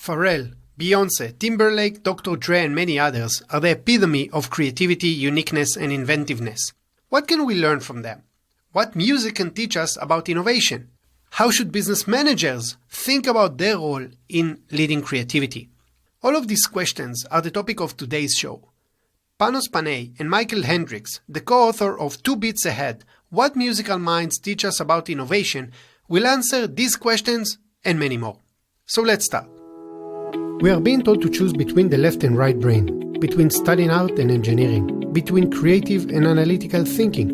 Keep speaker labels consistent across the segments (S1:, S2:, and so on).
S1: Pharrell, Beyonce, Timberlake, Dr. Dre, and many others are the epitome of creativity, uniqueness, and inventiveness. What can we learn from them? What music can teach us about innovation? How should business managers think about their role in leading creativity? All of these questions are the topic of today's show. Panos Panay and Michael Hendrix, the co-author of 2 Beats Ahead, What Musical Minds Teach Us About Innovation, will answer these questions and many more. So let's start. We are being told to choose between the left and right brain, between studying art and engineering, between creative and analytical thinking.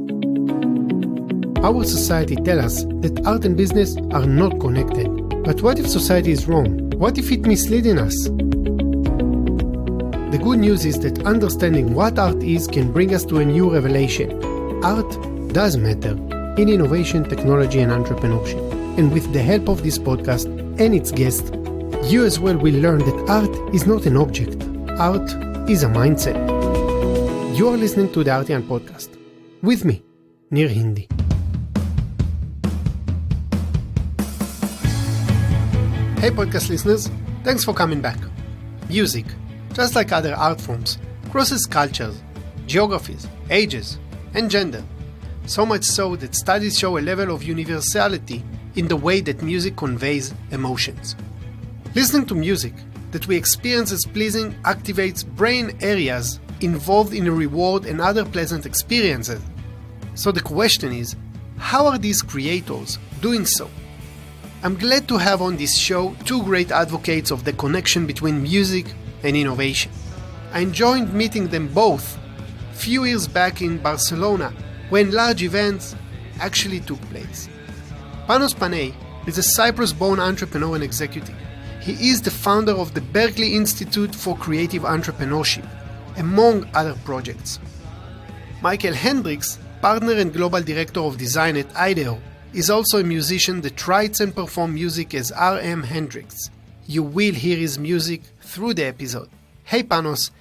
S1: Our society tells us that art and business are not connected. But what if society is wrong? What if it's misleading us? The good news is that understanding what art is can bring us to a new revelation. Art does matter in innovation, technology, and entrepreneurship. And with the help of this podcast and its guests, you as well will learn that art is not an object. Art is a mindset. You are listening to the Artian Podcast. With me, Nir Hindi. Hey podcast listeners, thanks for coming back. Music, just like other art forms, crosses cultures, geographies, ages, and gender. So much so that studies show a level of universality in the way that music conveys emotions. Listening to music that we experience as pleasing activates brain areas involved in a reward and other pleasant experiences. So the question is, how are these creators doing so? I'm glad to have on this show 2 great advocates of the connection between music and innovation. I enjoyed meeting them both a few years back in Barcelona when large events actually took place. Panos Panay is a Cyprus-born entrepreneur and executive. He is the founder of the Berklee Institute for Creative Entrepreneurship, among other projects. Michael Hendrix, partner and global director of design at IDEO, is also a musician that writes and performs music as R.M. Hendrix. You will hear his music through the episode. Hey Panos,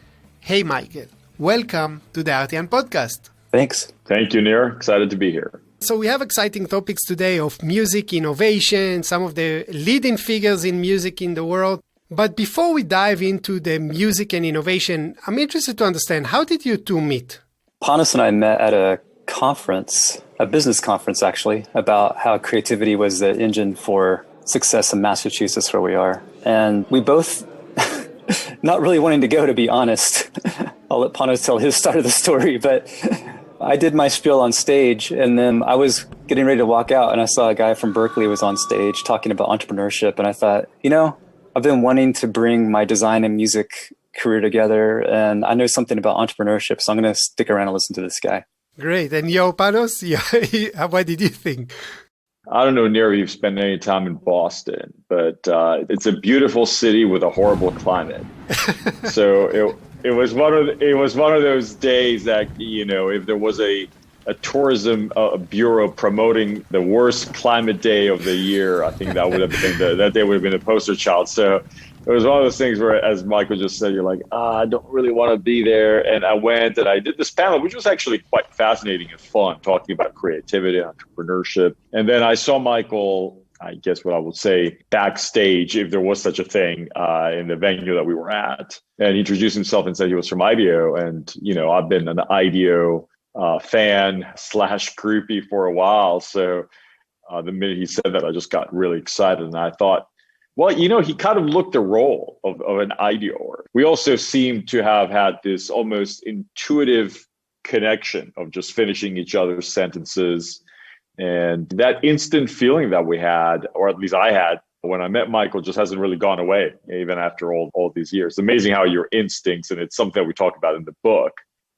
S1: hey Michael, welcome to the Artian Podcast.
S2: Thanks. Thank you, Nir. Excited to be here.
S1: So we have exciting topics today of music, innovation, some of the leading figures in music in the world. But before we dive into the music and innovation, I'm interested to understand, how did you 2 meet?
S2: Panos and I met at a conference, a business conference actually, about how creativity was the engine for success in Massachusetts, where we are. And we both, not really wanting to go, to be honest. I'll let Panos tell his side of the story, but I did my spiel on stage, and then I was getting ready to walk out, and I saw a guy from Berklee was on stage talking about entrepreneurship, and I thought, I've been wanting to bring my design and music career together, and I know something about entrepreneurship, so I'm going to stick around and listen to this guy.
S1: Great. And Panos, what did you think?
S3: I don't know, Nir, if you've spent any time in Boston, but it's a beautiful city with a horrible climate. So it was one of those days that, if there was a tourism bureau promoting the worst climate day of the year, I think that would have been that day would have been the poster child. So it was one of those things where, as Michael just said, you're like, I don't really want to be there. And I went and I did this panel, which was actually quite fascinating and fun, talking about creativity and entrepreneurship. And then I saw Michael, I guess what I would say, backstage, if there was such a thing, in the venue that we were at. And he introduced himself and said he was from IDEO. And, I've been an IDEO fan / groupie for a while. So the minute he said that, I just got really excited. And I thought, well, he kind of looked the role of an IDEOer. We also seem to have had this almost intuitive connection of just finishing each other's sentences. And that instant feeling that we had, or at least I had, when I met Michael, just hasn't really gone away, even after all these years. It's amazing how your instincts, and it's something that we talk about in the book,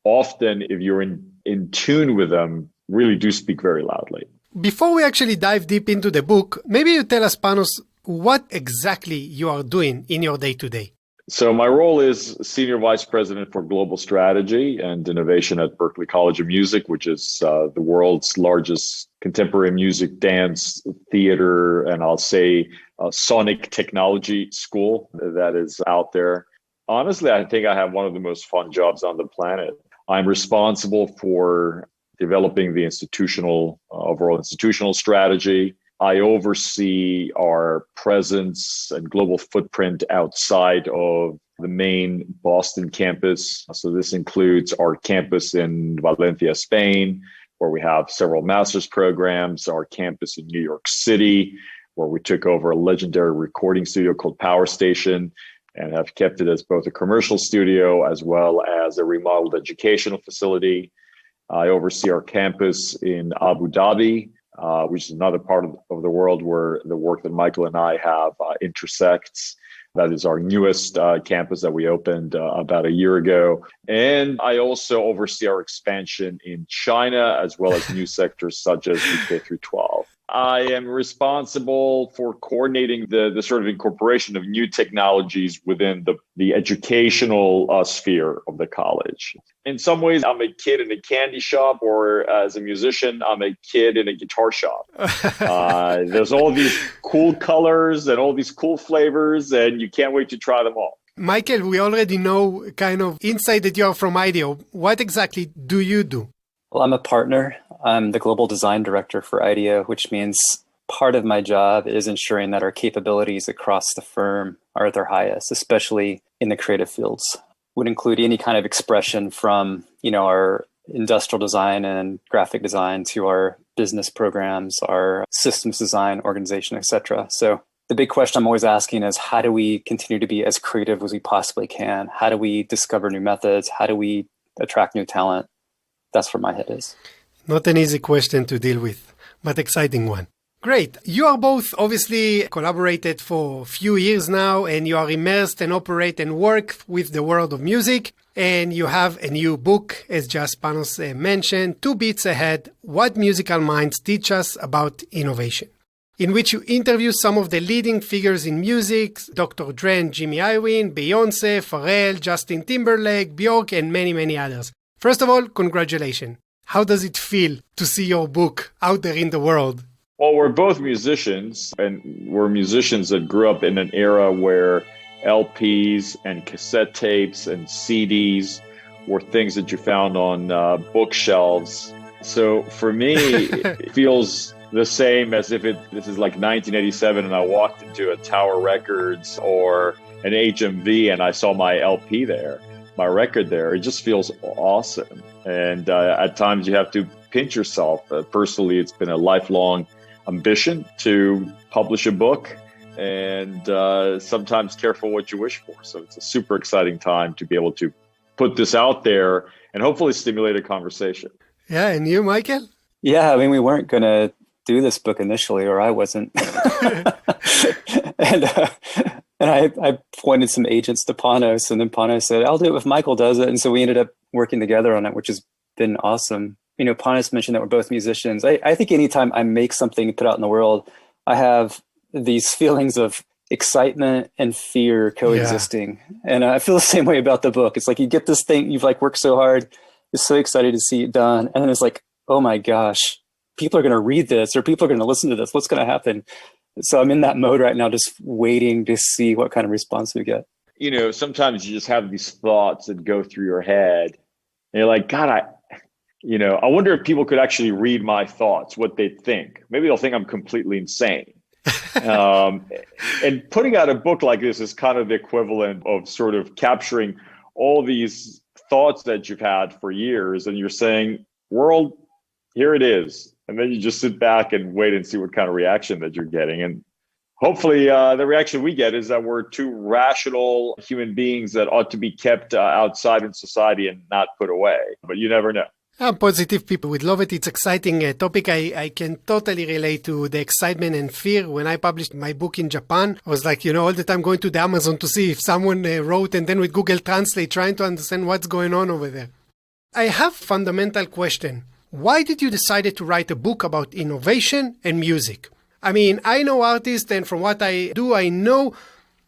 S3: often, if you're in tune with them, really do speak very loudly.
S1: Before we actually dive deep into the book, maybe you tell us, Panos, what exactly you are doing in your day-to-day.
S3: So my role is Senior Vice President for Global Strategy and Innovation at Berklee College of Music, which is the world's largest contemporary music, dance, theater, and I'll say sonic technology school that is out there. Honestly, I think I have one of the most fun jobs on the planet. I'm responsible for developing the overall institutional strategy, I oversee our presence and global footprint outside of the main Boston campus. So this includes our campus in Valencia, Spain, where we have several master's programs, our campus in New York City, where we took over a legendary recording studio called Power Station and have kept it as both a commercial studio as well as a remodeled educational facility. I oversee our campus in Abu Dhabi, which is another part of the world where the work that Michael and I have intersects. That is our newest campus that we opened about a year ago. And I also oversee our expansion in China, as well as new sectors such as the K through 12. I am responsible for coordinating the sort of incorporation of new technologies within the educational sphere of the college. In some ways, I'm a kid in a candy shop, or as a musician, I'm a kid in a guitar shop. There's all these cool colors and all these cool flavors, and you can't wait to try them all.
S1: Michael, we already know kind of inside that you're from IDEO. What exactly do you do?
S2: Well, I'm a partner. I'm the global design director for IDEO, which means part of my job is ensuring that our capabilities across the firm are at their highest, especially in the creative fields. Would include any kind of expression from, our industrial design and graphic design to our business programs, our systems design, organization, etc. So the big question I'm always asking is, how do we continue to be as creative as we possibly can? How do we discover new methods? How do we attract new talent? That's where my head is.
S1: Not an easy question to deal with, but exciting one. Great. You are both obviously collaborated for a few years now, and you are immersed and operate and work with the world of music. And you have a new book, as just Panos mentioned, 2 Beats Ahead, What Musical Minds Teach Us About Innovation, in which you interview some of the leading figures in music, Dr. Dre and Jimmy Iovine, Beyoncé, Pharrell, Justin Timberlake, Bjork, and many, many others. First of all, congratulations. How does it feel to see your book out there in the world?
S3: Well, we're both musicians, and we're musicians that grew up in an era where LPs and cassette tapes and CDs were things that you found on bookshelves. So for me, it feels the same as if this is like 1987 and I walked into a Tower Records or an HMV and I saw my LP there, my record there. It just feels awesome. And at times you have to pinch yourself. Personally, it's been a lifelong ambition to publish a book, and sometimes careful what you wish for. So it's a super exciting time to be able to put this out there and hopefully stimulate a conversation.
S1: Yeah, and you, Michael?
S2: Yeah, I mean, we weren't going to do this book initially, or I wasn't. and I pointed some agents to Panos, and then Panos said, I'll do it if Michael does it. And so we ended up working together on it, which has been awesome. Panos mentioned that we're both musicians. I think anytime I make something and put out in the world, I have these feelings of excitement and fear coexisting. Yeah. And I feel the same way about the book. It's like you get this thing, you've worked so hard, you're so excited to see it done. And then it's like, oh my gosh, people are going to read this or people are going to listen to this. What's going to happen? So I'm in that mode right now, just waiting to see what kind of response we get.
S3: Sometimes you just have these thoughts that go through your head. And you're like, God, I wonder if people could actually read my thoughts, what they think. Maybe they'll think I'm completely insane. And putting out a book like this is kind of the equivalent of sort of capturing all these thoughts that you've had for years. And you're saying, world, here it is. And then you just sit back and wait and see what kind of reaction that you're getting. And hopefully the reaction we get is that we're 2 rational human beings that ought to be kept outside in society and not put away. But you never know.
S1: Positive people would love it. It's exciting topic. I can totally relate to the excitement and fear. When I published my book in Japan, I was all the time going to the Amazon to see if someone wrote, and then with Google Translate trying to understand what's going on over there. I have a fundamental question. Why did you decide to write a book about innovation and music? I mean, I know artists, and from what I do, I know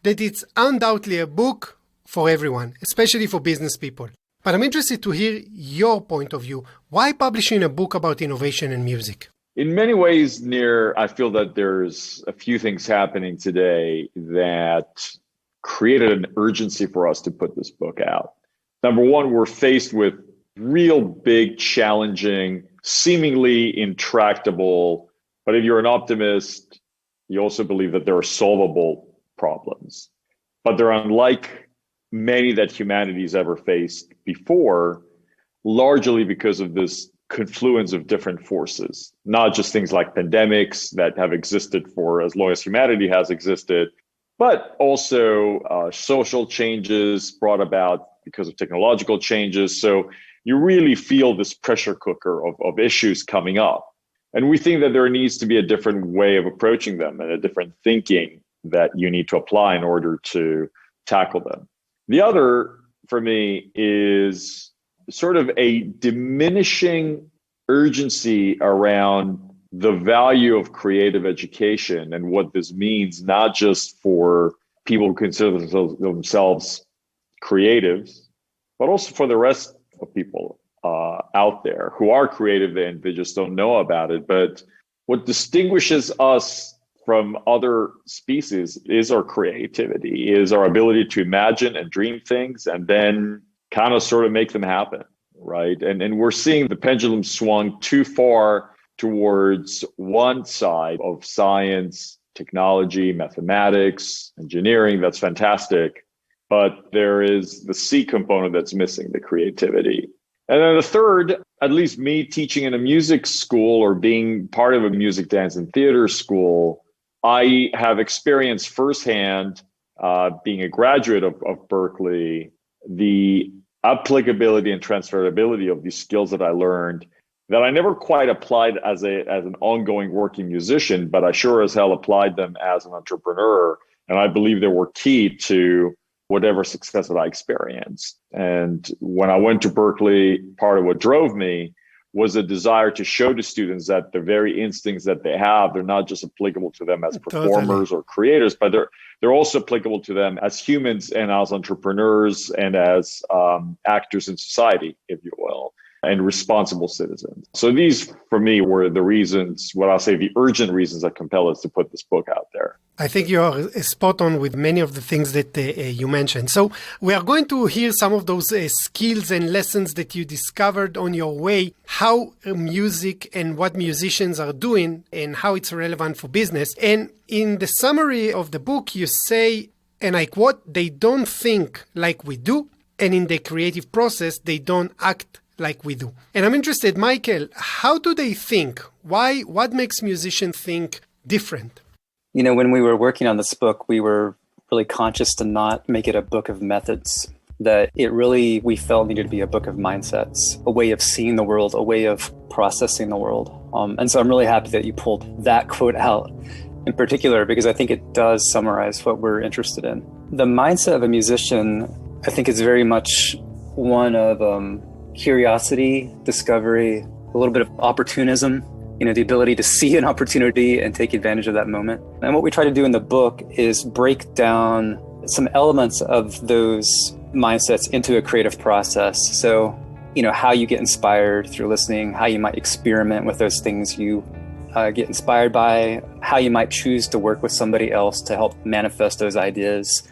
S1: that it's undoubtedly a book for everyone, especially for business people. But I'm interested to hear your point of view. Why publishing a book about innovation and music?
S3: In many ways, Nir, I feel that there's a few things happening today that created an urgency for us to put this book out. Number one, we're faced with real big, challenging, seemingly intractable, But if you're an optimist, you also believe that there are solvable problems. But they're unlike many that humanity's ever faced before, largely because of this confluence of different forces, not just things like pandemics that have existed for as long as humanity has existed, but also social changes brought about because of technological changes. So you really feel this pressure cooker of issues coming up. And we think that there needs to be a different way of approaching them and a different thinking that you need to apply in order to tackle them. The other, for me, is sort of a diminishing urgency around the value of creative education and what this means, not just for people who consider themselves creatives, but also for the rest of people out there who are creative and they just don't know about it. But what distinguishes us from other species is our creativity, is our ability to imagine and dream things and then kind of sort of make them happen, right? And we're seeing the pendulum swung too far towards one side of science, technology, mathematics, engineering. That's fantastic. But there is the C component that's missing, the creativity. And then the third, at least me teaching in a music school or being part of a music, dance, and theater school, I have experienced firsthand, being a graduate of Berklee, the applicability and transferability of these skills that I learned that I never quite applied as an ongoing working musician, but I sure as hell applied them as an entrepreneur. And I believe they were key to whatever success that I experienced. And when I went to Berklee, part of what drove me was a desire to show to students that the very instincts that they have, they're not just applicable to them as performers or creators, but they're also applicable to them as humans and as entrepreneurs and as actors in society, if you will, and responsible citizens. So these, for me, were the reasons, what I'll say, the urgent reasons that compel us to put this book out there.
S1: I think you are spot on with many of the things that you mentioned. So we are going to hear some of those skills and lessons that you discovered on your way, how music and what musicians are doing and how it's relevant for business. And in the summary of the book, you say, and I quote, "They don't think like we do, and in the creative process, they don't act like we do." And I'm interested, Michael, how do they think? Why? What makes musicians think different?
S2: You know, when we were working on this book, we were really conscious to not make it a book of methods, that it really, we felt, needed to be a book of mindsets, a way of seeing the world, a way of processing the world. And so I'm really happy that you pulled that quote out in particular, because I think it does summarize what we're interested in. The mindset of a musician, I think, is very much one of curiosity, discovery, a little bit of opportunism, the ability to see an opportunity and take advantage of that moment. And what we try to do in the book is break down some elements of those mindsets into a creative process. So, how you get inspired through listening, how you might experiment with those things you get inspired by, how you might choose to work with somebody else to help manifest those ideas,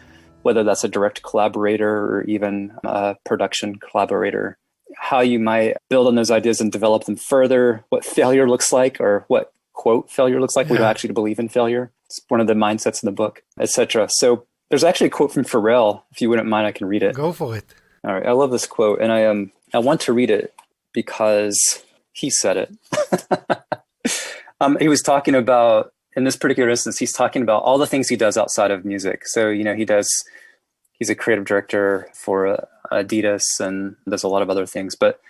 S2: whether that's a direct collaborator or even a production collaborator. How you might build on those ideas and develop them further, what failure looks like, or what, quote, failure looks like. Yeah. We don't actually believe in failure. It's one of the mindsets in the book, etc. So there's actually a quote from Pharrell. If you wouldn't mind, I can read it.
S1: Go for it.
S2: All right. I love this quote, and I want to read it because he said it. He was talking about, in this particular instance, he's talking about all the things he does outside of music. So, he's a creative director for Adidas and does a lot of other things. But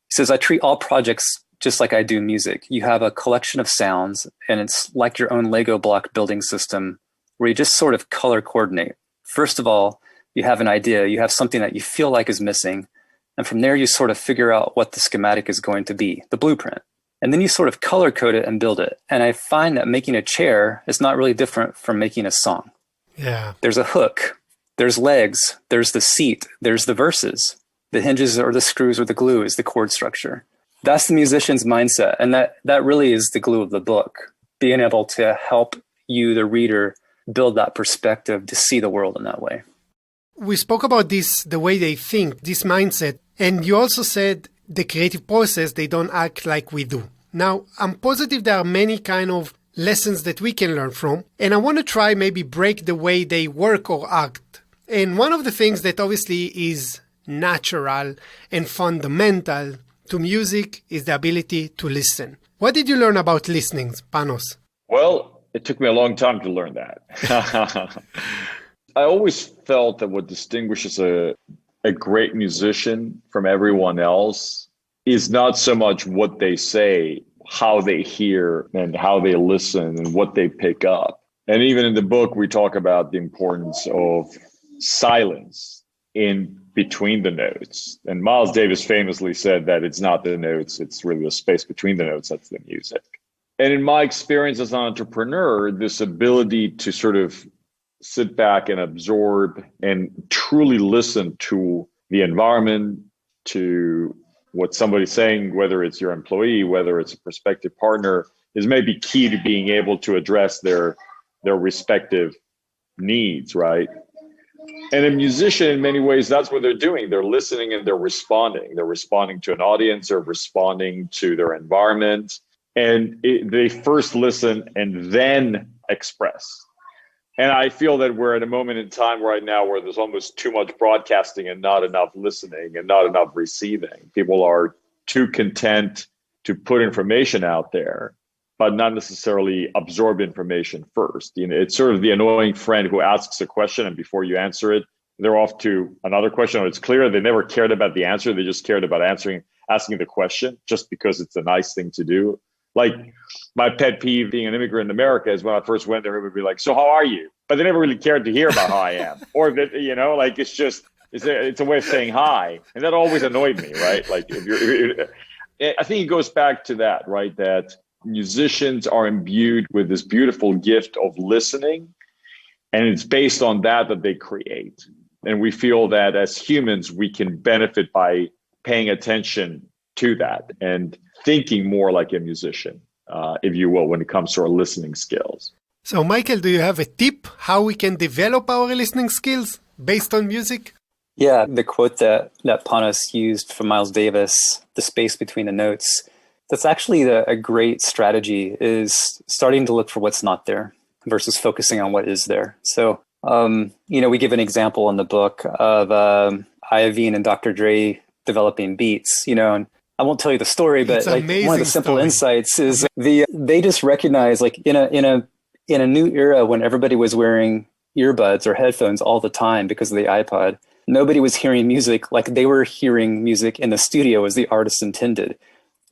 S2: he says, "I treat all projects just like I do music. You have a collection of sounds, and it's like your own Lego block building system where you just sort of color coordinate. First of all, you have an idea. You have something that you feel like is missing. And from there, you sort of figure out what the schematic is going to be, the blueprint. And then you sort of color code it and build it. And I find that making a chair is not really different from making a song.
S1: Yeah.
S2: There's a hook. There's legs, there's the seat, there's the verses. The hinges or the screws or the glue is the chord structure. That's the musician's mindset. And that really is the glue of the book, being able to help you, the reader, build that perspective to see the world in that way."
S1: We spoke about this, the way they think, this mindset. And you also said the creative process, they don't act like we do. Now, I'm positive there are many kind of lessons that we can learn from, and I want to try maybe break the way they work or act. And one of the things that obviously is natural and fundamental to music is the ability to listen. What did you learn about listening, Panos?
S3: Well, it took me a long time to learn that. I always felt that what distinguishes a great musician from everyone else is not so much what they say, how they hear and how they listen and what they pick up. And even in the book, we talk about the importance of silence in between the notes. And Miles Davis famously said that it's not the notes, it's really the space between the notes that's the music. And in my experience as an entrepreneur, this ability to sort of sit back and absorb and truly listen to the environment, to what somebody's saying, whether it's your employee, whether it's a prospective partner, is maybe key to being able to address their respective needs, right? And a musician, in many ways, that's what they're doing. They're listening and they're responding. They're responding to an audience, they're responding to their environment. And they first listen and then express. And I feel that we're at a moment in time right now where there's almost too much broadcasting and not enough listening and not enough receiving. People are too content to put information out there, but not necessarily absorb information first. You know, it's sort of the annoying friend who asks a question and before you answer it, they're off to another question. Or it's clear they never cared about the answer. They just cared about asking the question just because it's a nice thing to do. Like my pet peeve being an immigrant in America is when I first went there, it would be like, so how are you? But they never really cared to hear about how I am. Or that, you know, like it's a way of saying hi. And that always annoyed me, right? Like I think it goes back to that, right? That musicians are imbued with this beautiful gift of listening. And it's based on that they create. And we feel that as humans, we can benefit by paying attention to that and thinking more like a musician, if you will, when it comes to our listening skills.
S1: So, Michael, do you have a tip how we can develop our listening skills based on music?
S2: Yeah, the quote that Panos used from Miles Davis, the space between the notes, that's actually a great strategy, is starting to look for what's not there versus focusing on what is there. So, we give an example in the book of Iovine and Dr. Dre developing beats, and I won't tell you the story, but like one of the simple insights is they just recognize, like in a new era when everybody was wearing earbuds or headphones all the time because of the iPod, nobody was hearing music like they were hearing music in the studio as the artist intended. It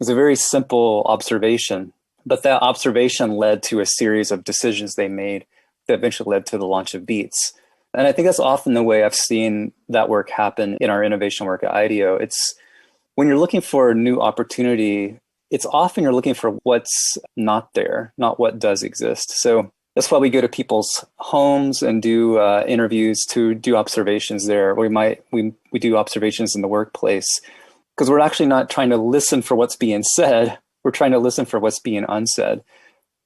S2: was a very simple observation, but that observation led to a series of decisions they made that eventually led to the launch of Beats. And I think that's often the way I've seen that work happen in our innovation work at IDEO. It's when you're looking for a new opportunity, it's often you're looking for what's not there, not what does exist. So that's why we go to people's homes and do interviews to do observations there. We do observations in the workplace because we're actually not trying to listen for what's being said. We're trying to listen for what's being unsaid.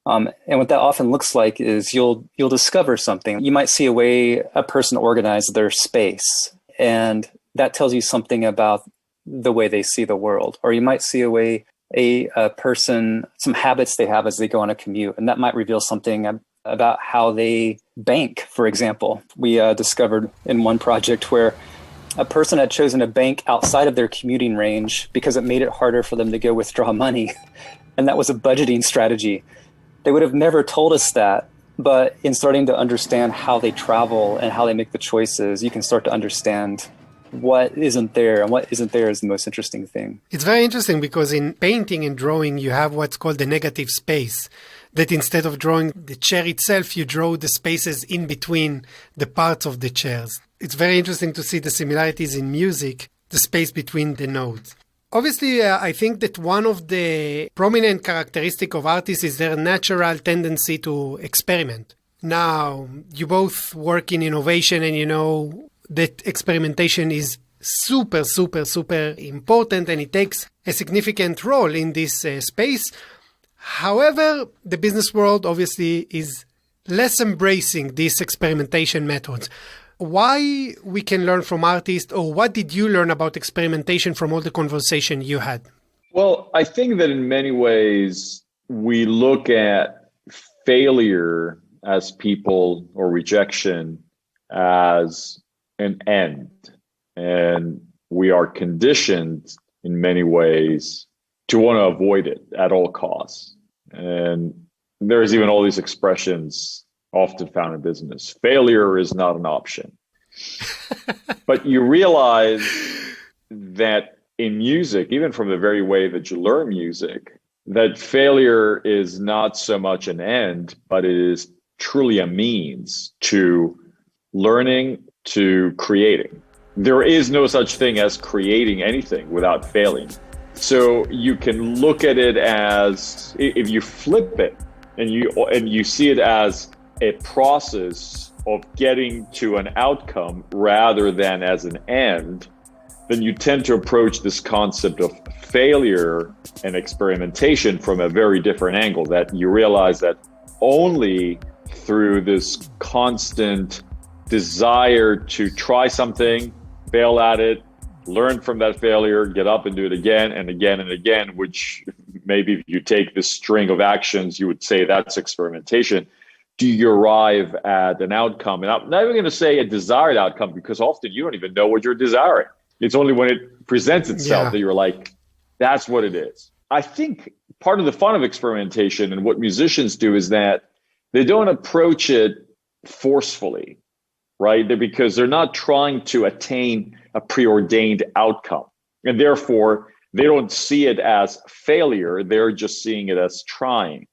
S2: And what that often looks like is you'll discover something. You might see a way a person organized their space, and that tells you something about the way they see the world. Or you might see a way a person, some habits they have as they go on a commute, and that might reveal something about how they bank, for example. We discovered in one project where a person had chosen a bank outside of their commuting range because it made it harder for them to go withdraw money. And that was a budgeting strategy. They would have never told us that, but in starting to understand how they travel and how they make the choices, you can start to understand what isn't there, and what isn't there is the most interesting thing.
S1: It's very interesting because in painting and drawing, you have what's called the negative space, that instead of drawing the chair itself, you draw the spaces in between the parts of the chairs. It's very interesting to see the similarities in music, the space between the notes. Obviously, I think that one of the prominent characteristics of artists is their natural tendency to experiment. Now, you both work in innovation and you know that experimentation is super, super, super important and it takes a significant role in this space. However, the business world obviously is less embracing these experimentation methods. Why we can learn from artists, or what did you learn about experimentation from all the conversation you had?
S3: Well, I think that in many ways, we look at failure as people or rejection as an end. And we are conditioned in many ways to want to avoid it at all costs. And there's even all these expressions often found in business. Failure is not an option. But you realize that in music, even from the very way that you learn music, that failure is not so much an end, but it is truly a means to learning, to creating. There is no such thing as creating anything without failing. So you can look at it as, if you flip it and you see it as a process of getting to an outcome rather than as an end, then you tend to approach this concept of failure and experimentation from a very different angle, that you realize that only through this constant desire to try something, fail at it, learn from that failure, get up and do it again and again and again, which maybe if you take this string of actions, you would say that's experimentation. Do you arrive at an outcome? And I'm not even going to say a desired outcome, because often you don't even know what you're desiring. It's only when it presents itself that you're like, that's what it is. I think part of the fun of experimentation and what musicians do is that they don't approach it forcefully, right? Because they're not trying to attain a preordained outcome. And therefore, they don't see it as failure. They're just seeing it as trying.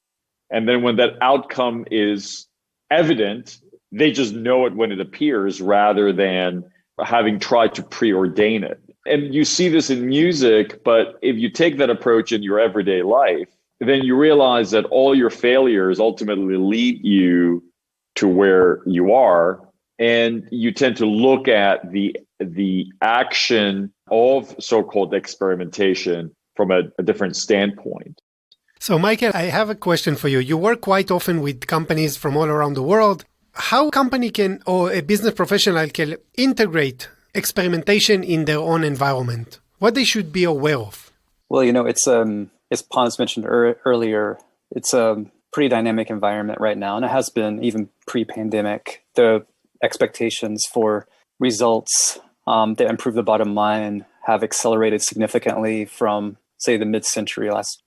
S3: And then when that outcome is evident, they just know it when it appears rather than having tried to preordain it. And you see this in music, but if you take that approach in your everyday life, then you realize that all your failures ultimately lead you to where you are. And you tend to look at the action of so-called experimentation from a different standpoint.
S1: So, Michael, I have a question for you. You work quite often with companies from all around the world. How a company can, or a business professional can integrate experimentation in their own environment? What they should be aware of?
S2: Well, it's as Panos mentioned earlier, it's a pretty dynamic environment right now, and it has been even pre-pandemic. The expectations for results that improve the bottom line have accelerated significantly from, say, the mid-century last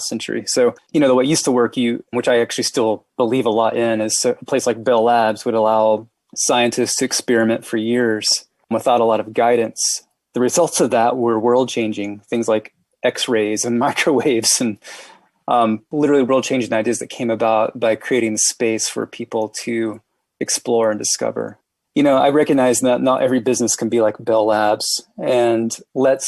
S2: century. So, the way it used to work, which I actually still believe a lot in, is a place like Bell Labs would allow scientists to experiment for years without a lot of guidance. The results of that were world-changing, things like X-rays and microwaves and literally world-changing ideas that came about by creating space for people to explore and discover. I recognize that not every business can be like Bell Labs, and let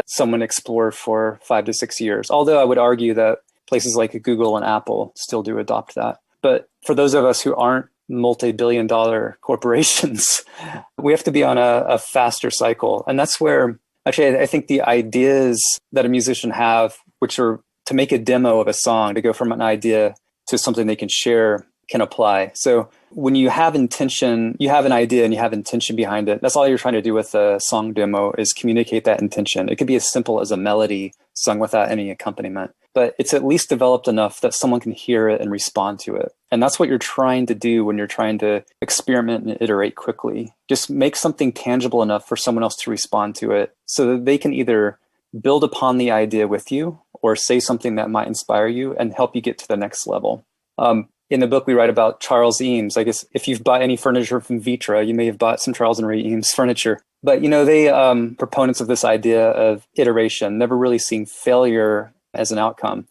S2: someone explore for 5 to 6 years. Although I would argue that places like Google and Apple still do adopt that. But for those of us who aren't multi-billion-dollar corporations, we have to be on a faster cycle. And that's where, actually, I think the ideas that a musician have, which are to make a demo of a song, to go from an idea to something they can share, can apply. So when you have intention, you have an idea and you have intention behind it. That's all you're trying to do with a song demo, is communicate that intention. It could be as simple as a melody sung without any accompaniment, but it's at least developed enough that someone can hear it and respond to it. And that's what you're trying to do when you're trying to experiment and iterate quickly. Just make something tangible enough for someone else to respond to it so that they can either build upon the idea with you or say something that might inspire you and help you get to the next level. In the book, we write about Charles Eames. I guess if you've bought any furniture from Vitra, you may have bought some Charles and Ray Eames furniture. But, they proponents of this idea of iteration, never really seeing failure as an outcome.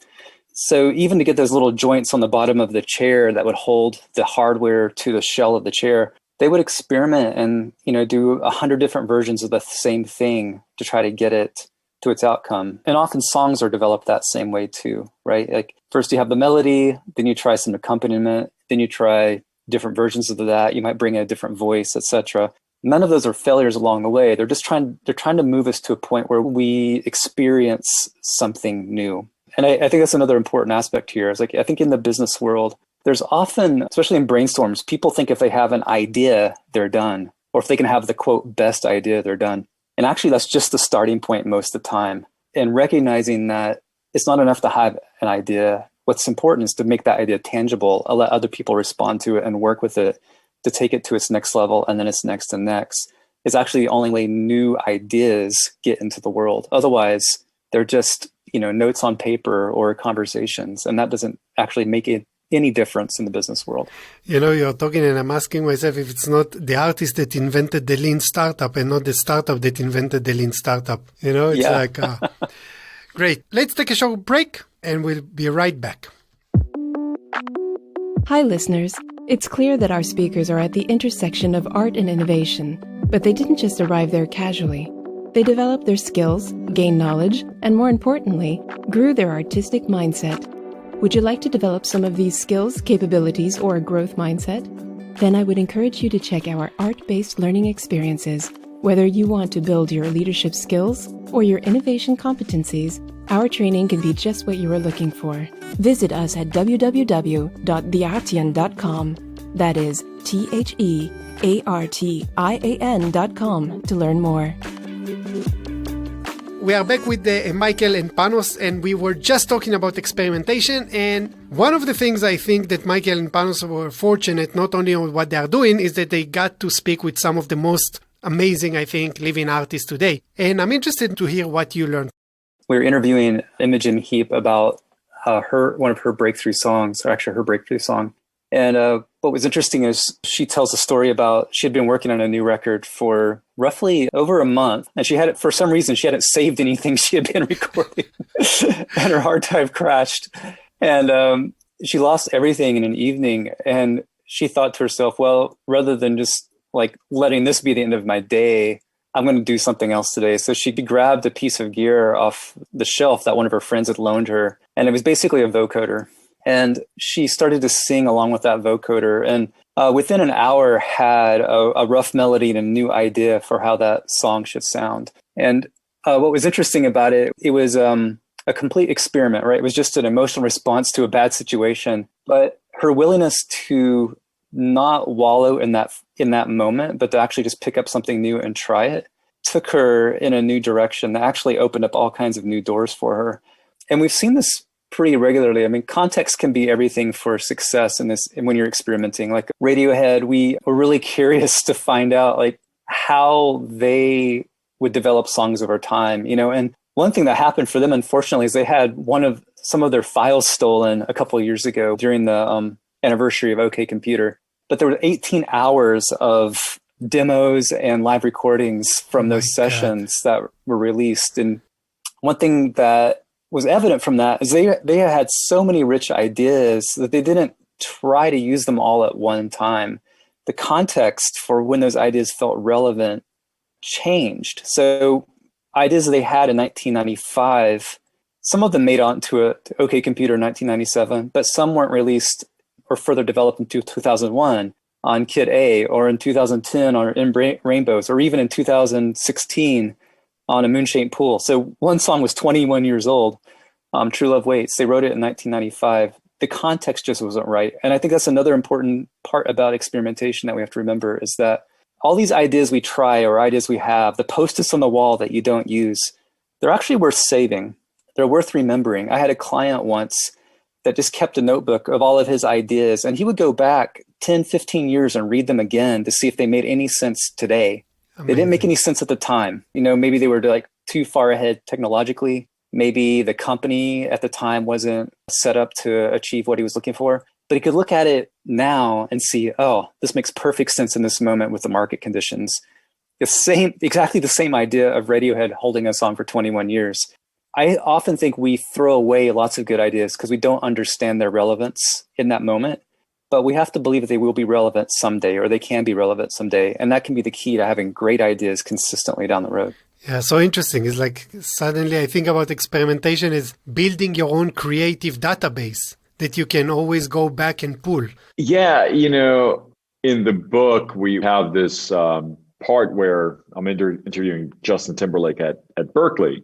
S2: So even to get those little joints on the bottom of the chair that would hold the hardware to the shell of the chair, they would experiment and, do 100 different versions of the same thing to try to get it to its outcome. And often songs are developed that same way too, right? Like first you have the melody, then you try some accompaniment, then you try different versions of that. You might bring in a different voice, etc. None of those are failures along the way. They're trying to move us to a point where we experience something new. And I think that's another important aspect here. Is like, I think in the business world, there's often, especially in brainstorms, people think if they have an idea, they're done. Or if they can have the quote best idea, they're done. And actually, that's just the starting point most of the time. and recognizing that it's not enough to have an idea. What's important is to make that idea tangible, let other people respond to it and work with it to take it to its next level and then its next and next. Is actually the only way new ideas get into the world. Otherwise, they're just, notes on paper or conversations, and that doesn't actually make any difference in the business world.
S1: You're talking and I'm asking myself if it's not the artist that invented the lean startup and not the startup that invented the lean startup. It's like, great. Let's take a short break and we'll be right back.
S4: Hi, listeners. It's clear that our speakers are at the intersection of art and innovation, but they didn't just arrive there casually. They developed their skills, gained knowledge, and more importantly, grew their artistic mindset. Would you like to develop some of these skills, capabilities, or a growth mindset? Then I would encourage you to check our art-based learning experiences. Whether you want to build your leadership skills or your innovation competencies, our training can be just what you are looking for. Visit us at www.theartian.com. That is TheArtian.com to learn more.
S1: We are back with Michael and Panos, and we were just talking about experimentation. And one of the things I think that Michael and Panos were fortunate, not only on what they are doing, is that they got to speak with some of the most amazing, I think, living artists today. And I'm interested to hear what you learned.
S2: We were interviewing Imogen Heap about one of her breakthrough songs, or actually her breakthrough song. And what was interesting is she tells a story about she had been working on a new record for roughly over a month. And she had it, for some reason, she hadn't saved anything she had been recording. And her hard drive crashed. And she lost everything in an evening. And she thought to herself, well, rather than just like letting this be the end of my day, I'm going to do something else today. So she grabbed a piece of gear off the shelf that one of her friends had loaned her. And it was basically a vocoder. And she started to sing along with that vocoder. And within an hour had a rough melody and a new idea for how that song should sound. And what was interesting about it, it was a complete experiment, right? It was just an emotional response to a bad situation. But her willingness to not wallow in that moment, but to actually just pick up something new and try it, took her in a new direction that actually opened up all kinds of new doors for her. And we've seen this pretty regularly. I mean, context can be everything for success in this. And when you're experimenting, like Radiohead, we were really curious to find out like how they would develop songs over time, and one thing that happened for them, unfortunately, is they had some of their files stolen a couple of years ago during the anniversary of OK Computer. But there were 18 hours of demos and live recordings from those sessions that were released. And one thing that was evident from that is they had so many rich ideas that they didn't try to use them all at one time. The context for when those ideas felt relevant changed. So ideas they had in 1995, some of them made on to OK Computer in 1997, but some weren't released or further developed in 2001 on Kid A, or in 2010 on In Rainbows, or even in 2016 on A Moon-Shaped Pool. So one song was 21 years old, True Love Waits. They wrote it in 1995. The context just wasn't right. And I think that's another important part about experimentation that we have to remember, is that all these ideas we try or ideas we have, the post-its on the wall that you don't use, they're actually worth saving. They're worth remembering. I had a client once that just kept a notebook of all of his ideas, and he would go back 10, 15 years and read them again to see if they made any sense today. Amazing. They didn't make any sense at the time. Maybe they were like too far ahead technologically. Maybe the company at the time wasn't set up to achieve what he was looking for. But he could look at it now and see, oh, this makes perfect sense in this moment with the market conditions. Exactly the same idea of Radiohead holding us on for 21 years. I often think we throw away lots of good ideas because we don't understand their relevance in that moment. But we have to believe that they will be relevant someday, or they can be relevant someday. And that can be the key to having great ideas consistently down the road.
S1: Yeah, so interesting. It's like suddenly I think about experimentation as building your own creative database that you can always go back and pull.
S3: Yeah, in the book, we have this part where I'm interviewing Justin Timberlake at Berklee.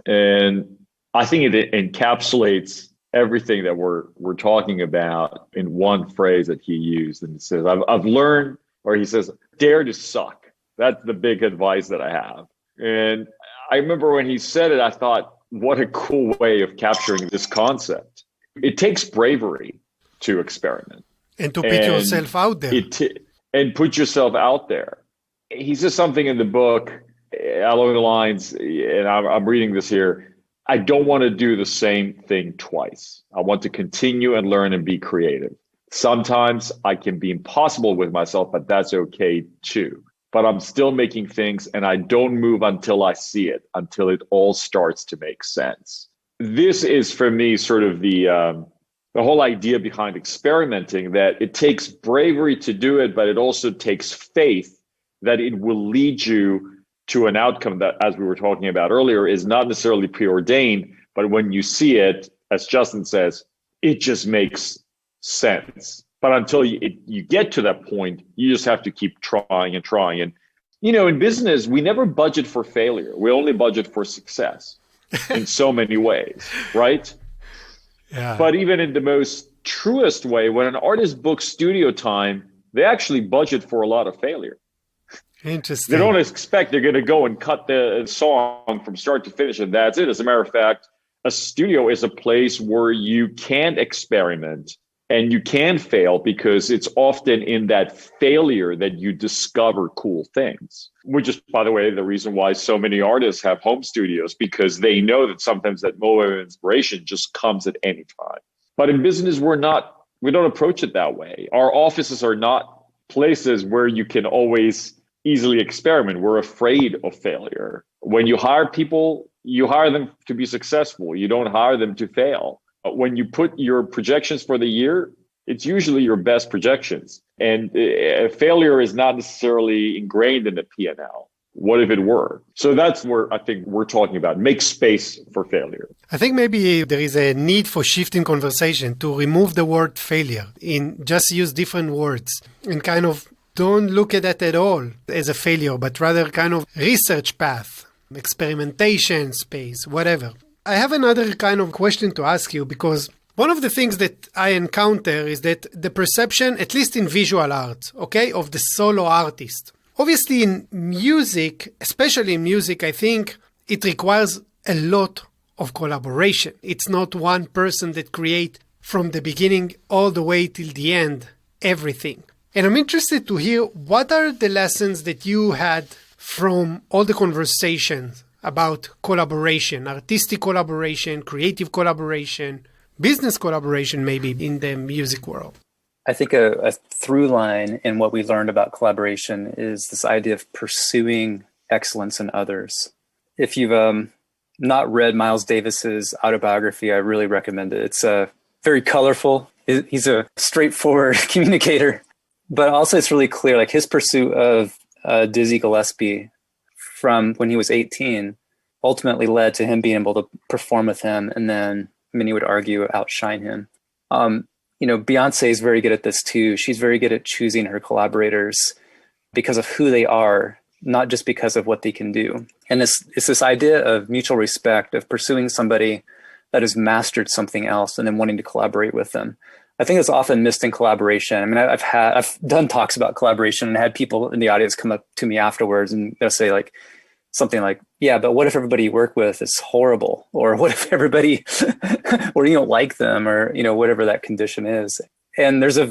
S3: And I think it encapsulates everything that we're talking about in one phrase that he used. And it says, I've learned, or he says, dare to suck. That's the big advice that I have. And I remember when he said it, I thought, what a cool way of capturing this concept. It takes bravery to experiment.
S1: And to put yourself out there.
S3: And put yourself out there. He says something in the book along the lines, and I'm reading this here, I don't want to do the same thing twice. I want to continue and learn and be creative. Sometimes I can be impossible with myself, but that's okay too. But I'm still making things, and I don't move until I see it, until it all starts to make sense. This is, for me, sort of the whole idea behind experimenting, that it takes bravery to do it, but it also takes faith that it will lead you to an outcome that, as we were talking about earlier, is not necessarily preordained, but when you see it, as Justin says, it just makes sense. But until you get to that point, you just have to keep trying and trying. And, in business, we never budget for failure. We only budget for success in so many ways, right?
S1: Yeah.
S3: But even in the most truest way, when an artist books studio time, they actually budget for a lot of failure.
S1: Interesting.
S3: They don't expect they're going to go and cut the song from start to finish, and that's it. As a matter of fact, a studio is a place where you can experiment and you can fail, because it's often in that failure that you discover cool things. Which is, by the way, the reason why so many artists have home studios, because they know that sometimes that moment of inspiration just comes at any time. But in business, we don't approach it that way. Our offices are not places where you can always easily experiment. We're afraid of failure. When you hire people, you hire them to be successful. You don't hire them to fail. When you put your projections for the year, it's usually your best projections. And failure is not necessarily ingrained in the P&L. What if it were? So that's where I think we're talking about. Make space for failure.
S1: I think maybe there is a need for shifting conversation to remove the word failure and just use different words and kind of don't look at that at all as a failure, but rather kind of research path, experimentation space, whatever. I have another kind of question to ask you, because one of the things that I encounter is that the perception, at least in visual art, okay, of the solo artist. Obviously in music, especially in music, I think it requires a lot of collaboration. It's not one person that creates from the beginning all the way till the end, everything. And I'm interested to hear, what are the lessons that you had from all the conversations about collaboration, artistic collaboration, creative collaboration, business collaboration, maybe in the music world?
S2: I think a through line in what we learned about collaboration is this idea of pursuing excellence in others. If you've not read Miles Davis's autobiography, I really recommend it. It's very colorful. He's a straightforward communicator, but also it's really clear, like his pursuit of Dizzy Gillespie from when he was 18 ultimately led to him being able to perform with him, and then many would argue outshine him. Beyonce is very good at this too. She's very good at choosing her collaborators because of who they are, not just because of what they can do. And it's this idea of mutual respect, of pursuing somebody that has mastered something else and then wanting to collaborate with them. I think it's often missed in collaboration. I mean, I've done talks about collaboration and had people in the audience come up to me afterwards and they'll say something like, yeah, but what if everybody you work with is horrible? Or what if everybody, or you don't like them, or, whatever that condition is. And there's a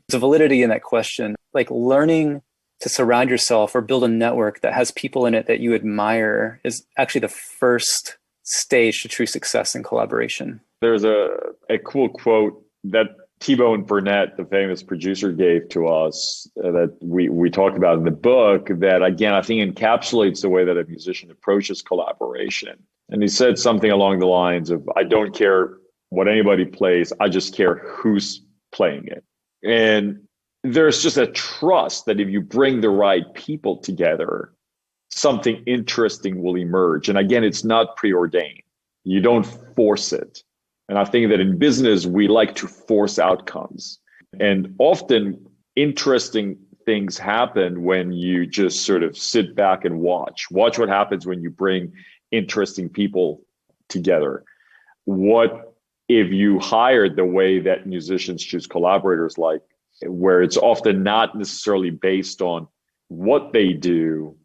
S2: validity in that question, like learning to surround yourself or build a network that has people in it that you admire is actually the first stage to true success in collaboration.
S3: There's a cool quote that T-Bone Burnett, the famous producer, gave to us that we talked about in the book that, again, I think encapsulates the way that a musician approaches collaboration. And he said something along the lines of, I don't care what anybody plays, I just care who's playing it. And there's just a trust that if you bring the right people together, something interesting will emerge. And again, it's not preordained. You don't force it. And I think that in business, we like to force outcomes. And often interesting things happen when you just sort of sit back and watch what happens when you bring interesting people together. What if you hired the way that musicians choose collaborators, like where it's often not necessarily based on what they do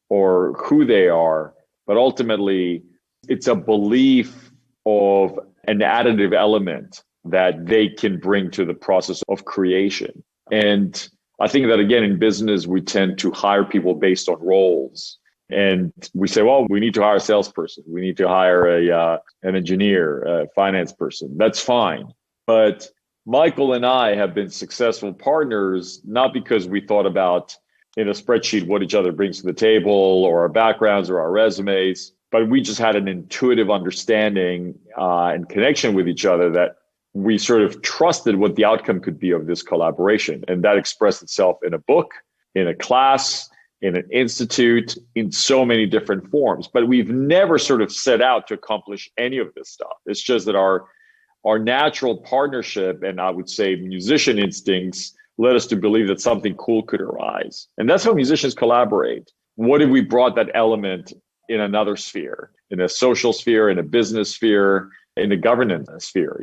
S3: or who they are, but ultimately it's a belief of an additive element that they can bring to the process of creation. And I think that, again, in business, we tend to hire people based on roles. And we say, well, we need to hire a salesperson. We need to hire an engineer, a finance person. That's fine. But Michael and I have been successful partners, not because we thought about in a spreadsheet what each other brings to the table or our backgrounds or our resumes, but we just had an intuitive understanding and connection with each other that we sort of trusted what the outcome could be of this collaboration. And that expressed itself in a book, in a class, in an institute, in so many different forms. But we've never sort of set out to accomplish any of this stuff. It's just that our natural partnership, and I would say musician instincts, led us to believe that something cool could arise. And that's how musicians collaborate. What if we brought that element in another sphere, in a social sphere, in a business sphere, in the governance sphere?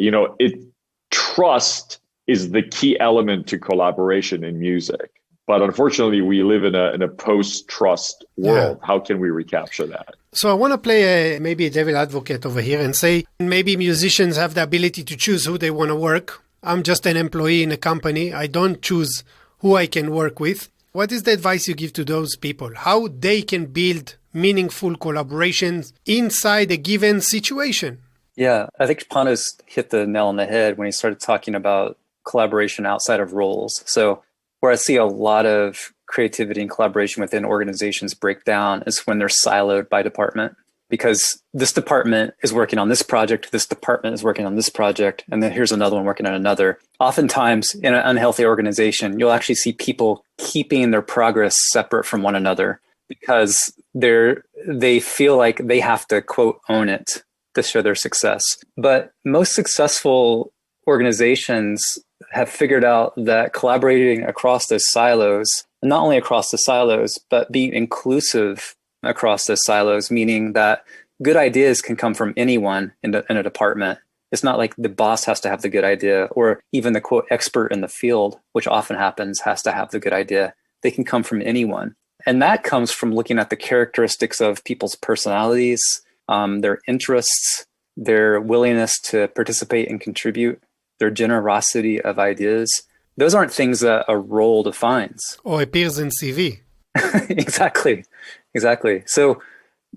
S3: Trust is the key element to collaboration in music. But unfortunately, we live in a post-trust world. Yeah. How can we recapture that?
S1: So I want to play maybe a devil advocate over here and say maybe musicians have the ability to choose who they want to work. I'm just an employee in a company. I don't choose who I can work with. What is the advice you give to those people? How they can build meaningful collaborations inside a given situation?
S2: Yeah, I think Panos hit the nail on the head when he started talking about collaboration outside of roles. So where I see a lot of creativity and collaboration within organizations break down is when they're siloed by department, because this department is working on this project, this department is working on this project, and then here's another one working on another. Oftentimes in an unhealthy organization, you'll actually see people keeping their progress separate from one another because they feel like they have to, quote, own it to show their success. But most successful organizations have figured out that collaborating across those silos, not only across the silos, but being inclusive across those silos, meaning that good ideas can come from anyone in a department. It's not like the boss has to have the good idea, or even the, quote, expert in the field, which often happens, has to have the good idea. They can come from anyone. And that comes from looking at the characteristics of people's personalities, their interests, their willingness to participate and contribute, their generosity of ideas. Those aren't things that a role defines.
S1: Or appears in CV.
S2: Exactly. So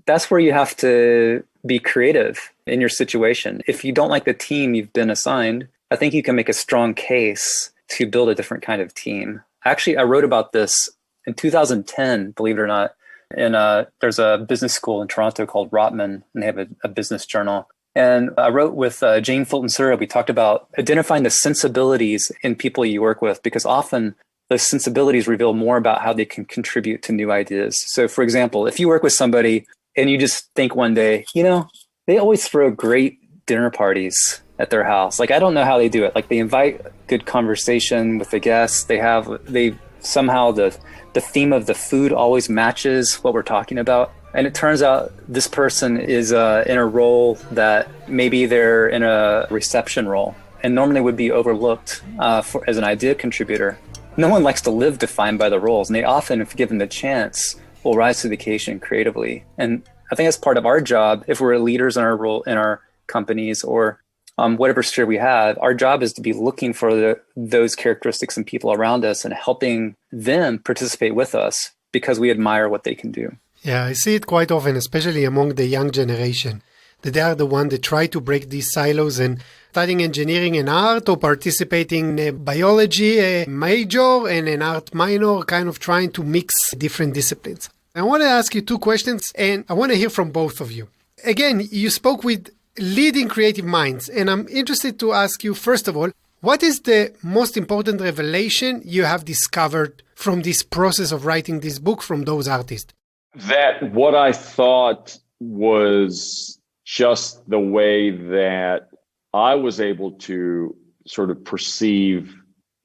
S2: that's where you have to be creative in your situation. If you don't like the team you've been assigned, I think you can make a strong case to build a different kind of team. Actually, I wrote about this in 2010, believe it or not. And there's a business school in Toronto called Rotman, and they have a business journal. And I wrote with Jane Fulton-Sura. We talked about identifying the sensibilities in people you work with, because often those sensibilities reveal more about how they can contribute to new ideas. So, for example, if you work with somebody and you just think one day, they always throw great dinner parties at their house. Like, I don't know how they do it. Like, they invite good conversation with the guests. They somehow the theme of the food always matches what we're talking about. And it turns out this person is in a role that maybe they're in a reception role and normally would be overlooked as an idea contributor. No one likes to live defined by the roles, and they often, if given the chance, will rise to the occasion creatively. And I think that's part of our job. If we're leaders in our role in our companies or whatever sphere we have, our job is to be looking for those characteristics in people around us and helping them participate with us because we admire what they can do.
S1: Yeah, I see it quite often, especially among the young generation, that they are the one that try to break these silos and studying engineering and art or participating in a biology major and an art minor, kind of trying to mix different disciplines. I want to ask you two questions, and I want to hear from both of you. Again, you spoke with leading creative minds, and I'm interested to ask you, first of all, what is the most important revelation you have discovered from this process of writing this book from those artists?
S3: That what I thought was just the way that I was able to sort of perceive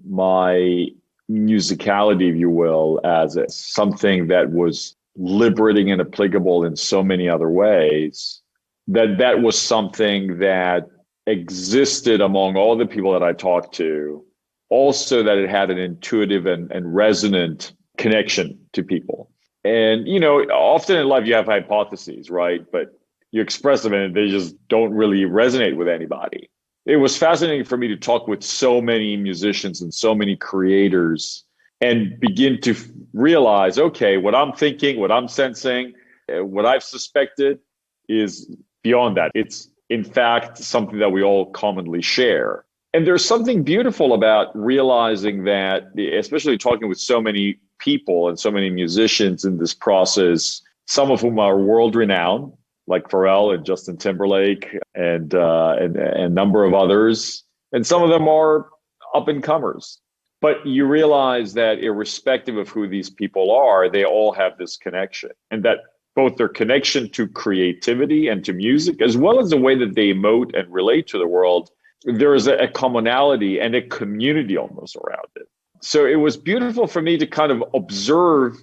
S3: my musicality, if you will, as something that was liberating and applicable in so many other ways, that was something that existed among all the people that I talked to. Also, that it had an intuitive and resonant connection to people. And, often in life you have hypotheses, right? But, you express them and they just don't really resonate with anybody. It was fascinating for me to talk with so many musicians and so many creators and begin to realize, okay, what I'm thinking, what I'm sensing, what I've suspected is beyond that. It's in fact something that we all commonly share. And there's something beautiful about realizing that, especially talking with so many people and so many musicians in this process, some of whom are world-renowned, like Pharrell and Justin Timberlake and a number of others. And some of them are up-and-comers. But you realize that irrespective of who these people are, they all have this connection. And that both their connection to creativity and to music, as well as the way that they emote and relate to the world, there is a commonality and a community almost around it. So it was beautiful for me to kind of observe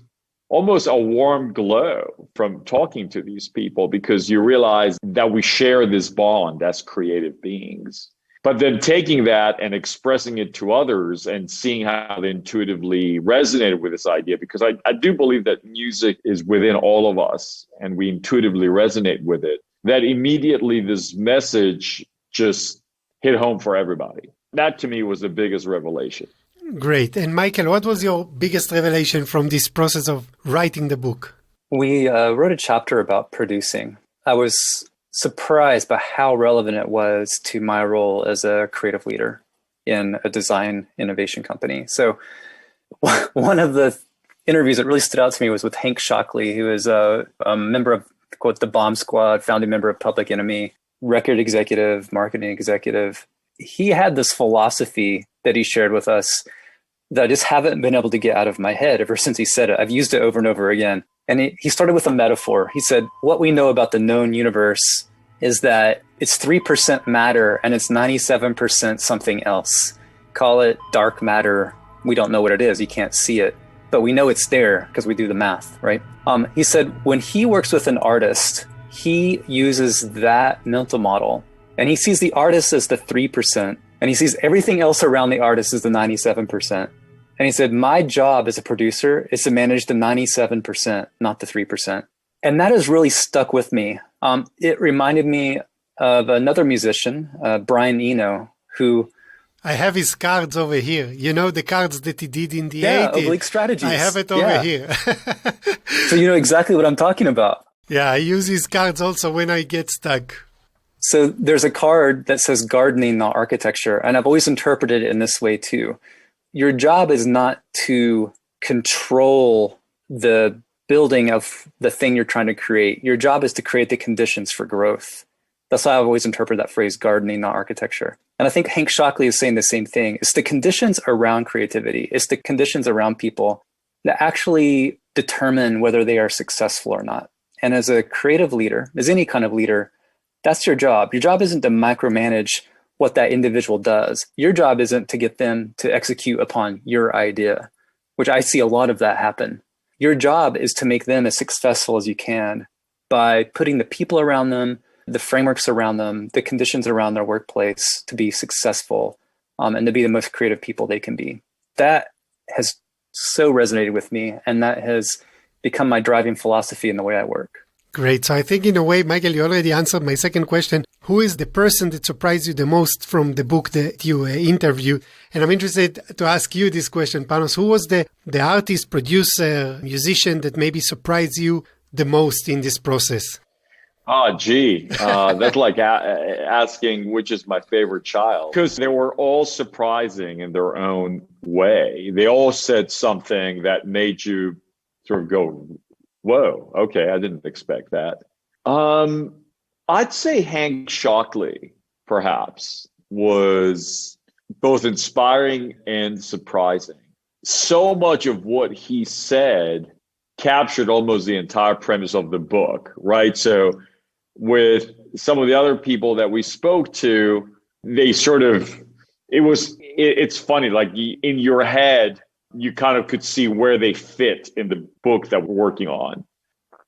S3: almost a warm glow from talking to these people, because you realize that we share this bond as creative beings. But then taking that and expressing it to others and seeing how they intuitively resonated with this idea, because I do believe that music is within all of us and we intuitively resonate with it, that immediately this message just hit home for everybody. That to me was the biggest revelation.
S1: Great. And Michael, what was your biggest revelation from this process of writing the book?
S2: We wrote a chapter about producing. I was surprised by how relevant it was to my role as a creative leader in a design innovation company. So one of the interviews that really stood out to me was with Hank Shocklee, who is a member of, quote, the Bomb Squad, founding member of Public Enemy, record executive, marketing executive. He had this philosophy that he shared with us that I just haven't been able to get out of my head ever since he said it. I've used it over and over again. And he started with a metaphor. He said, what we know about the known universe is that it's 3% matter and it's 97% something else. Call it dark matter. We don't know what it is. You can't see it, but we know it's there because we do the math, right? He said, when he works with an artist, he uses that mental model and he sees the artist as the 3% and he sees everything else around the artist as the 97%. And he said, my job as a producer is to manage the 97%, not the 3%. And that has really stuck with me. It reminded me of another musician, Brian Eno, who...
S1: I have his cards over here. You know, the cards that he did in the 80s.
S2: Yeah, Oblique Strategies.
S1: I have it over here.
S2: So you know exactly what I'm talking about.
S1: Yeah, I use his cards also when I get stuck.
S2: So there's a card that says gardening, not architecture. And I've always interpreted it in this way too. Your job is not to control the building of the thing you're trying to create. Your job is to create the conditions for growth. That's how I've always interpreted that phrase, gardening, not architecture. And I think Hank Shocklee is saying the same thing. It's the conditions around creativity. It's the conditions around people that actually determine whether they are successful or not. And as a creative leader, as any kind of leader, that's your job. Your job isn't to micromanage what that individual does. Your job isn't to get them to execute upon your idea, which I see a lot of that happen. Your job is to make them as successful as you can by putting the people around them, the frameworks around them, the conditions around their workplace to be successful and to be the most creative people they can be. That has so resonated with me, and that has become my driving philosophy in the way I work.
S1: Great. So I think in a way, Michael, you already answered my second question. Who is the person that surprised you the most from the book that you interviewed? And I'm interested to ask you this question, Panos. Who was the artist, producer, musician that maybe surprised you the most in this process?
S3: Oh, gee. That's like asking which is my favorite child. Because they were all surprising in their own way. They all said something that made you sort of go, whoa, okay, I didn't expect that. I'd say Hank Shocklee, perhaps, was both inspiring and surprising. So much of what he said captured almost the entire premise of the book, right? So with some of the other people that we spoke to, they sort of, it's funny, like in your head, you kind of could see where they fit in the book that we're working on.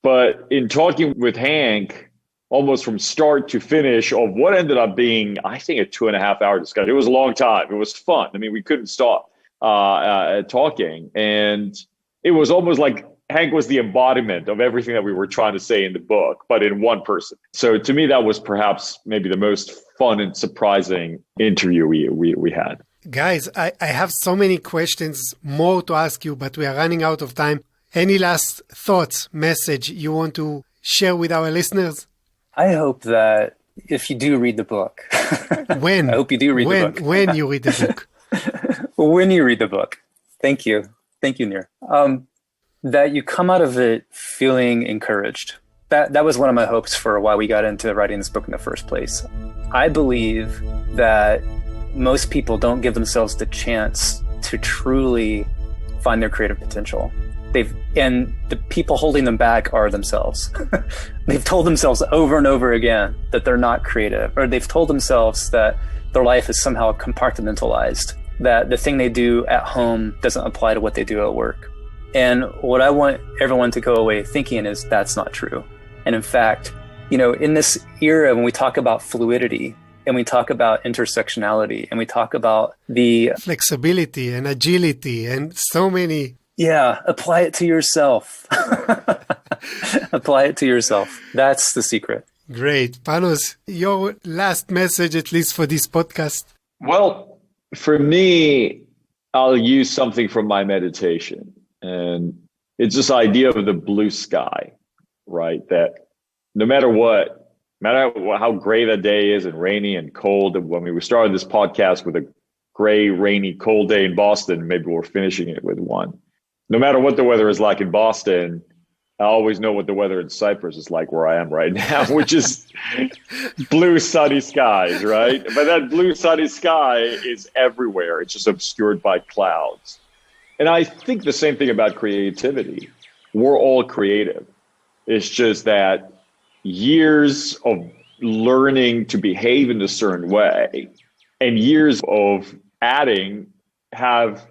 S3: But in talking with Hank, almost from start to finish of what ended up being, I think, a 2.5-hour discussion. It was a long time. It was fun. I mean, we couldn't stop talking. And it was almost like Hank was the embodiment of everything that we were trying to say in the book, but in one person. So to me, that was perhaps maybe the most fun and surprising interview we had.
S1: Guys, I have so many questions more to ask you, but we are running out of time. Any last thoughts, message you want to share with our listeners?
S2: I hope that if you do read the book,
S1: when?
S2: I hope you do read the book.
S1: When you read the book.
S2: When you read the book. Thank you. Thank you, Nir. That you come out of it feeling encouraged. That was one of my hopes for why we got into writing this book in the first place. I believe that most people don't give themselves the chance to truly find their creative potential. And the people holding them back are themselves. They've told themselves over and over again that they're not creative, or they've told themselves that their life is somehow compartmentalized, that the thing they do at home doesn't apply to what they do at work. And what I want everyone to go away thinking is that's not true. And in fact, in this era, when we talk about fluidity and we talk about intersectionality and we talk about the
S1: flexibility and agility and so many.
S2: Yeah, apply it to yourself. Apply it to yourself. That's the secret.
S1: Great. Panos, your last message, at least for this podcast.
S3: Well, for me, I'll use something from my meditation. And it's this idea of the blue sky, right? That no matter how gray the day is and rainy and cold, when we started this podcast with a gray, rainy, cold day in Boston, maybe we're finishing it with one. No matter what the weather is like in Boston, I always know what the weather in Cyprus is like where I am right now, which is blue, sunny skies, right? But that blue, sunny sky is everywhere. It's just obscured by clouds. And I think the same thing about creativity. We're all creative. It's just that years of learning to behave in a certain way and years of adding have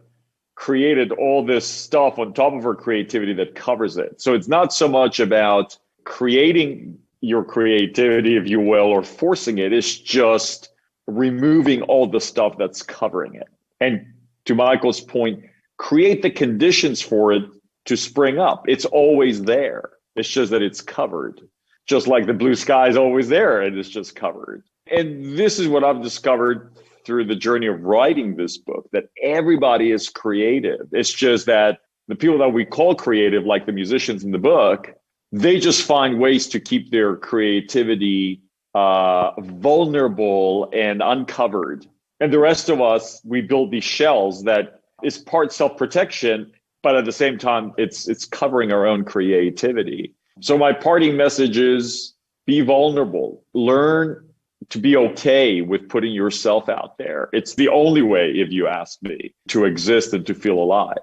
S3: created all this stuff on top of our creativity that covers it. So it's not so much about creating your creativity, if you will, or forcing it. It's just removing all the stuff that's covering it. And to Michael's point, create the conditions for it to spring up. It's always there. It's just that it's covered. Just like the blue sky is always there and it's just covered. And this is what I've discovered through the journey of writing this book, that everybody is creative. It's just that the people that we call creative, like the musicians in the book, they just find ways to keep their creativity vulnerable and uncovered. And the rest of us, we build these shells that is part self-protection, but at the same time, it's covering our own creativity. So my parting message is be vulnerable. Learn to be okay with putting yourself out there. It's the only way, if you ask me, to exist and to feel alive.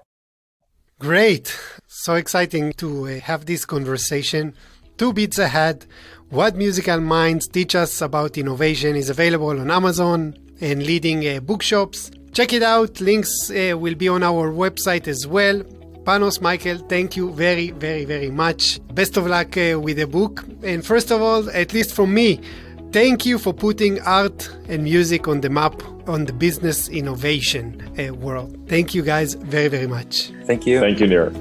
S1: Great. So exciting to have this conversation. 2 Beats Ahead, What Musical Minds Teach Us About Innovation is available on Amazon and leading bookshops. Check it out. Links will be on our website as well. Panos, Michael, thank you very, very, very much. Best of luck with the book. And first of all, at least from me, thank you for putting art and music on the map on the business innovation world. Thank you guys very, very much.
S2: Thank you.
S3: Thank you, Nir.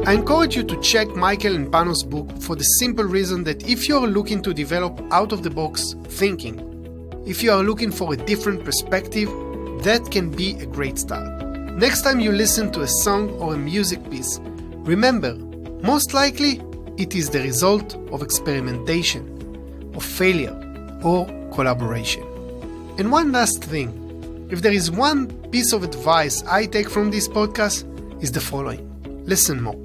S1: I encourage you to check Michael and Panos' book for the simple reason that if you're looking to develop out-of-the-box thinking, if you are looking for a different perspective, that can be a great start. Next time you listen to a song or a music piece, remember, most likely it is the result of experimentation, of failure, or collaboration. And one last thing, if there is one piece of advice I take from this podcast, is the following. Listen more.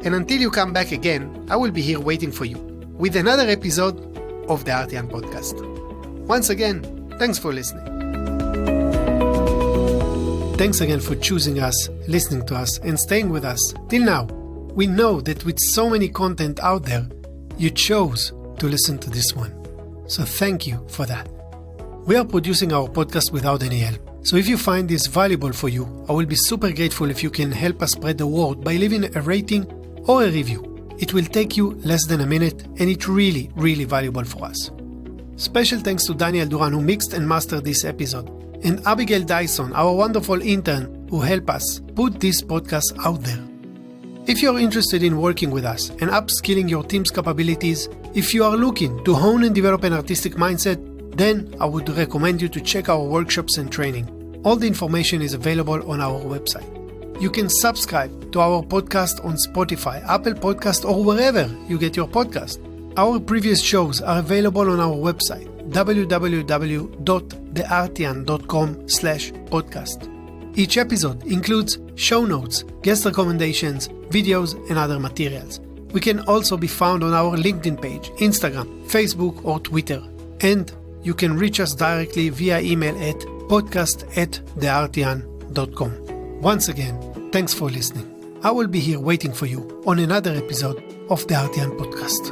S1: And until you come back again, I will be here waiting for you with another episode of the Artian Podcast. Once again, thanks for listening. Thanks again for choosing us, listening to us, and staying with us till now. We know that with so many content out there, you chose to listen to this one. So thank you for that. We are producing our podcast without any help. So if you find this valuable for you, I will be super grateful if you can help us spread the word by leaving a rating or a review. It will take you less than a minute and it's really, really valuable for us. Special thanks to Daniel Duran who mixed and mastered this episode, and Abigail Dyson, our wonderful intern, who help us put this podcast out there. If you're interested in working with us and upskilling your team's capabilities, if you are looking to hone and develop an artistic mindset, then I would recommend you to check our workshops and training. All the information is available on our website. You can subscribe to our podcast on Spotify, Apple Podcast, or wherever you get your podcast. Our previous shows are available on our website, www.theartian.com/podcast. Each episode includes show notes, guest recommendations, videos, and other materials. We can also be found on our LinkedIn page, Instagram, Facebook, or Twitter. And you can reach us directly via email at podcast@theartian.com. Once again, thanks for listening. I will be here waiting for you on another episode of the Artian Podcast.